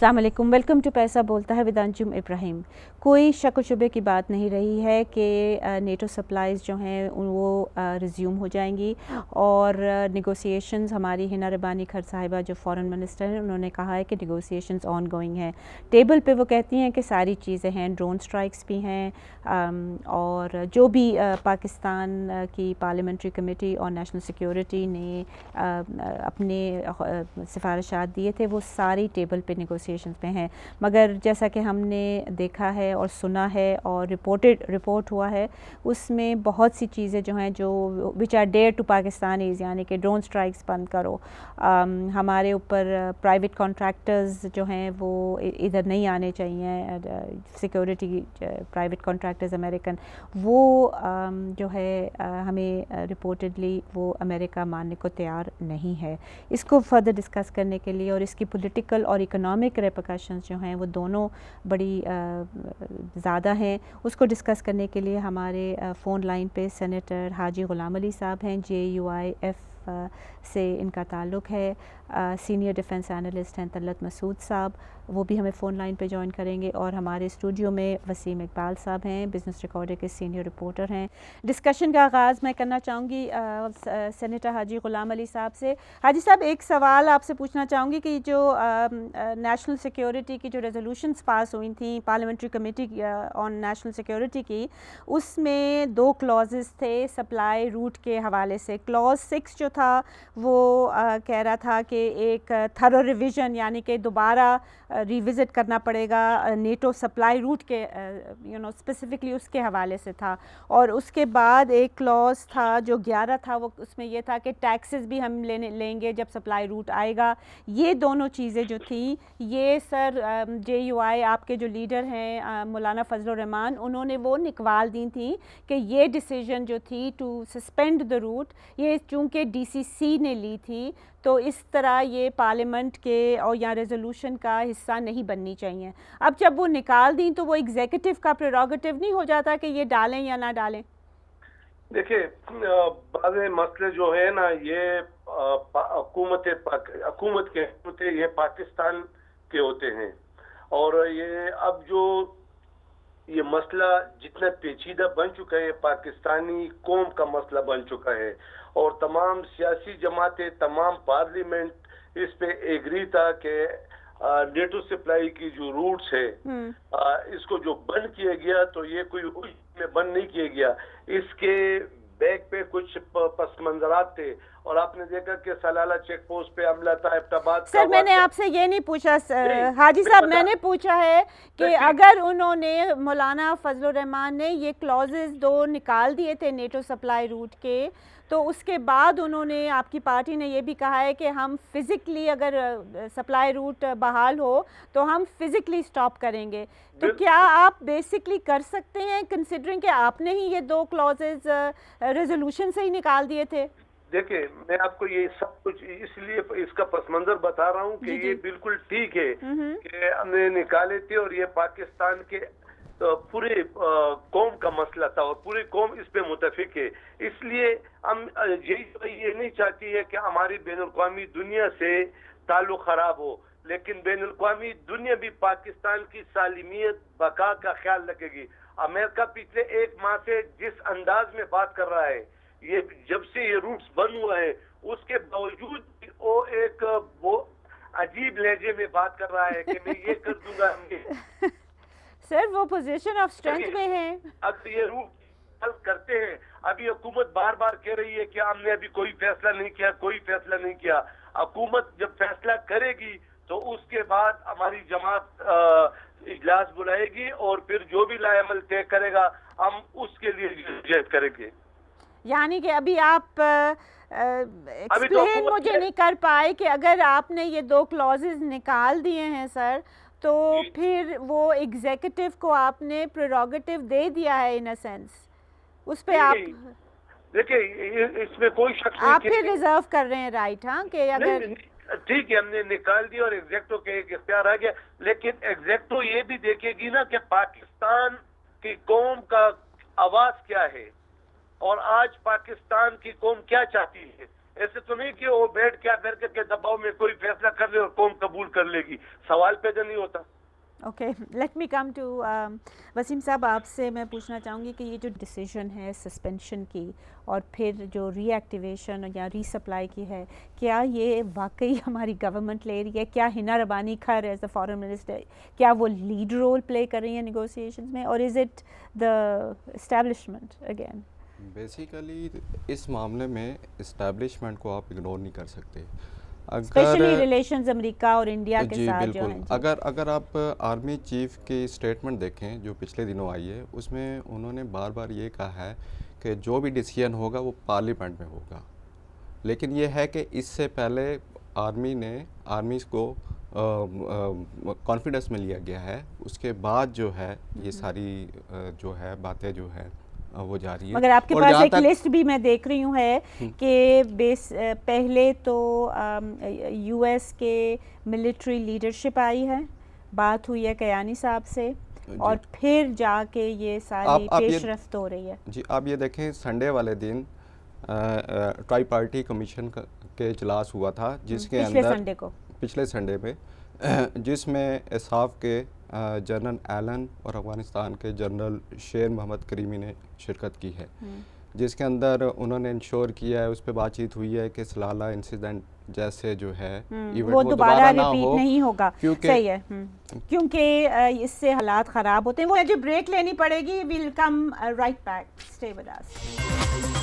अस्सलाम वालेकुम, welcome to पैसा बोलता है विद अंजुम इब्राहिम। कोई शक व शुबे की बात नहीं रही है कि नेटो सप्लाईज़ जो हैं वो रिज्यूम हो जाएंगी और नेगोशिएशंस, हमारी हिना रबानी खर साहिबा जो फॉरेन मिनिस्टर हैं उन्होंने कहा है कि नेगोशिएशंस ऑन गोइंग हैं। टेबल पे वो कहती हैं कि सारी चीज़ें हैं, ड्रोन स्ट्राइक्स भी हैं और जो भी पाकिस्तान की पार्लियामेंट्री कमेटी और नेशनल सिक्योरिटी ने अपने सिफारिशात दिए थे वो सारी टेबल पे नेगोशिएशंस पे हैं। मगर जैसा कि हमने देखा है और सुना है और रिपोर्ट हुआ है, उसमें बहुत सी चीज़ें जो हैं जो which are there to Pakistanis, यानी कि ड्रोन स्ट्राइक्स बंद करो, हमारे ऊपर प्राइवेट कॉन्ट्रैक्टर्स जो हैं वो इधर नहीं आने चाहिए, सिक्योरिटी प्राइवेट कॉन्ट्रैक्टर्स अमेरिकन, वो जो है हमें रिपोर्टेडली वो अमेरिका मानने को तैयार नहीं है। इसको फर्दर डिस्कस करने के लिए और इसकी पॉलिटिकल और इकोनॉमिक रेपरकशंस जो हैं वो दोनों बड़ी ज़्यादा हैं, उसको डिस्कस करने के लिए हमारे फ़ोन लाइन पे सेनेटर हाजी ग़ुलाम अली साहब हैं, JUIF से इनका ताल्लुक़ है। सीनियर डिफेंस एनालिस्ट हैं तलत मसूद साहब, वो भी हमें फ़ोन लाइन पे ज्वाइन करेंगे। और हमारे स्टूडियो में वसीम इकबाल साहब हैं, बिज़नेस रिकॉर्डर के सीनियर रिपोर्टर हैं। डिस्कशन का आगाज़ मैं करना चाहूँगी सेनेटर हाजी ग़ुलाम अली साहब से। हाजी साहब, एक सवाल आपसे पूछना चाहूँगी कि जो नेशनल सिक्योरिटी की जो रेजोल्यूशंस पास हुई थी parliamentary committee on national security की, उसमें 2 क्लॉजेस थे सप्लाई रूट के हवाले से। क्लॉज 6 जो था वो कह रहा था कि एक थरो रिवीजन, यानी कि दोबारा रिविज़िट करना पड़ेगा नेटो सप्लाई रूट के स्पेसिफ़िकली उसके हवाले से था। और उसके बाद एक क्लॉज था जो 11 था, वो उसमें ये था कि टैक्सेस भी हम लेंगे जब सप्लाई रूट आएगा। ये दोनों चीज़ें जो थी, ये सर JUI आपके जो लीडर हैं मौलाना फजलुर रहमान, उन्होंने वो निकवाल दी थी कि ये डिसीजन जो थी टू सस्पेंड द रूट, ये चूँकि DCC ने ली थी, तो इस तरह ये पार्लियामेंट के और या रेजोल्यूशन का हिस्सा नहीं बननी चाहिए। अब जब वो निकाल दी तो वो एग्जीक्यूटिव का प्रेरोगेटिव नहीं हो जाता कि ये डालें या ना डालें? देखिए, बाज़ मसले जो है ना, ये हुकूमत के होते, ये पाकिस्तान के होते हैं। और ये अब जो ये मसला जितना पेचीदा बन चुका है, पाकिस्तानी कौम का मसला बन चुका है और तमाम सियासी जमातें, तमाम पार्लियामेंट इस पे एग्री था कि नेटो सप्लाई की जो रूट्स है इसको जो बंद किया गया, तो ये कोई में बंद नहीं किया गया, इसके बैक पे कुछ पस मंजरात थे। और आपने देखा कि सलाला चेक पोस्ट पे हमला था, एबटाबाद। सर मैंने आपसे ये नहीं पूछा हाजी साहब, मैंने पूछा है कि अगर उन्होंने मौलाना फजलुर रहमान ने ये क्लॉजेस 2 निकाल दिए थे नेटो सप्लाई रूट के, तो उसके बाद उन्होंने, आपकी पार्टी ने ये भी कहा है कि हम फिज़िकली अगर सप्लाई रूट बहाल हो तो हम फिज़िकली स्टॉप करेंगे। तो क्या आप बेसिकली कर सकते हैं, कंसिडरिंग कि आपने ही ये 2 क्लॉजेस रेजोल्यूशन से ही निकाल दिए थे? देखिए, मैं आपको ये सब कुछ इसलिए इसका पस मंजर बता रहा हूँ कि ये बिल्कुल ठीक है कि हमने निकाले थे और ये पाकिस्तान के पूरे कौम का मसला था और पूरी कौम इस पे मुतफिक है। इसलिए हम ये नहीं चाहती है कि हमारी बैनुल-अक़वामी दुनिया से ताल्लुक खराब हो, लेकिन बैनुल-अक़वामी दुनिया भी पाकिस्तान की सालिमियत बका का ख्याल रखेगी। अमेरिका पिछले 1 माह से जिस अंदाज में बात कर रहा है, ये जब से ये रूट्स बंद हुआ है, उसके बावजूद वो अजीब लहजे में बात कर रहा है कि मैं ये कर दूंगा। सर वो पोजीशन ऑफ स्ट्रेंथ में है। अब ये रूट हल करते हैं। अभी हुकूमत बार बार कह रही है कि हमने अभी कोई फैसला नहीं किया, कोई फैसला नहीं किया। हुकूमत जब फैसला करेगी तो उसके बाद हमारी जमात इजलास बुलाएगी और फिर जो भी लाएमल तय करेगा हम उसके लिए जज करेंगे। यानी कि अभी आप एक्सप्लेन मुझे नहीं कर पाए कि अगर आपने ये 2 क्लॉजेस निकाल दिए हैं सर, तो फिर वो एग्जीक्यूटिव को आपने प्रेरोगेटिव दे दिया है इन अ सेंस, उस पे आप देखिए इसमें कोई शक नहीं, आप फिर रिजर्व कर रहे हैं राइट? हाँ, कि अगर ठीक है हमने निकाल दिया और एग्जेक्टो के एक इख्तियार आ गया, लेकिन एग्जेक्टो ये भी देखेगी ना कि पाकिस्तान की कौम का आवाज क्या है और आज पाकिस्तान की कौम क्या चाहती है। ایسے تو نہیں کہ وہ بیٹھ کے امریکہ کے دباؤ میں کوئی فیصلہ کر لے اور قوم قبول کر لے گی، سوال پیدا نہیں ہوتا. Okay, let me come to Wasim sahab, آپ سے میں پوچھنا چاہوں گی کہ یہ جو ڈیسیژن ہے سسپینشن کی اور پھر جو ری ایکٹیویشن یا ری سپلائی کی ہے، کیا یہ واقعی ہماری گورنمنٹ لے رہی ہے؟ کیا ہنا ربانی خیر ایز دا فارن منسٹر کیا وہ لیڈ رول پلے کر رہی ہیں نیگوسیشنز میں، اور is it the establishment again? Basically اس معاملے میں اسٹیبلشمنٹ کو آپ اگنور نہیں کر سکتے. اسپیشلی ریلیشنز امریکہ اور انڈیا کے ساتھ جو ہیں. اگر آپ آرمی چیف کی اسٹیٹمنٹ دیکھیں جو پچھلے دنوں آئی ہے، اس میں انہوں نے بار بار یہ کہا ہے کہ جو بھی ڈیسیژن ہوگا وہ پارلیمنٹ میں ہوگا. لیکن یہ ہے کہ اس سے پہلے آرمی کو کانفیڈنس میں لیا گیا ہے، اس کے بعد جو ہے یہ ساری جو ہے باتیں جو ہے وہ جاری ہے. مگر آپ کے پاس ایک لسٹ بھی میں دیکھ رہی ہوں ہے کہ پہلے تو یو ایس کے ملٹری لیڈرشپ آئی ہے، بات ہوئی ہے کیانی صاحب سے، اور پھر جا کے یہ ساری پیش رفت ہو رہی ہے. جی آپ یہ دیکھیں، سنڈے والے دن ٹرائی پارٹی کمیشن کے اجلاس ہوا تھا، جس کے اندر پچھلے سنڈے میں، جس میں اساف کے جنرل ایلن اور افغانستان کے جنرل شیر محمد کریمی نے شرکت کی ہے، جس کے اندر انہوں نے انشور کیا ہے، اس پہ بات چیت ہوئی ہے کہ سلالہ انسیڈنٹ جیسے جو ہے وہ دوبارہ ریپیٹ نہیں ہوگا. صحیح ہے، کیونکہ اس سے حالات خراب ہوتے ہیں. وہ جو بریک لینی پڑے گی، we'll come right back. Stay with us.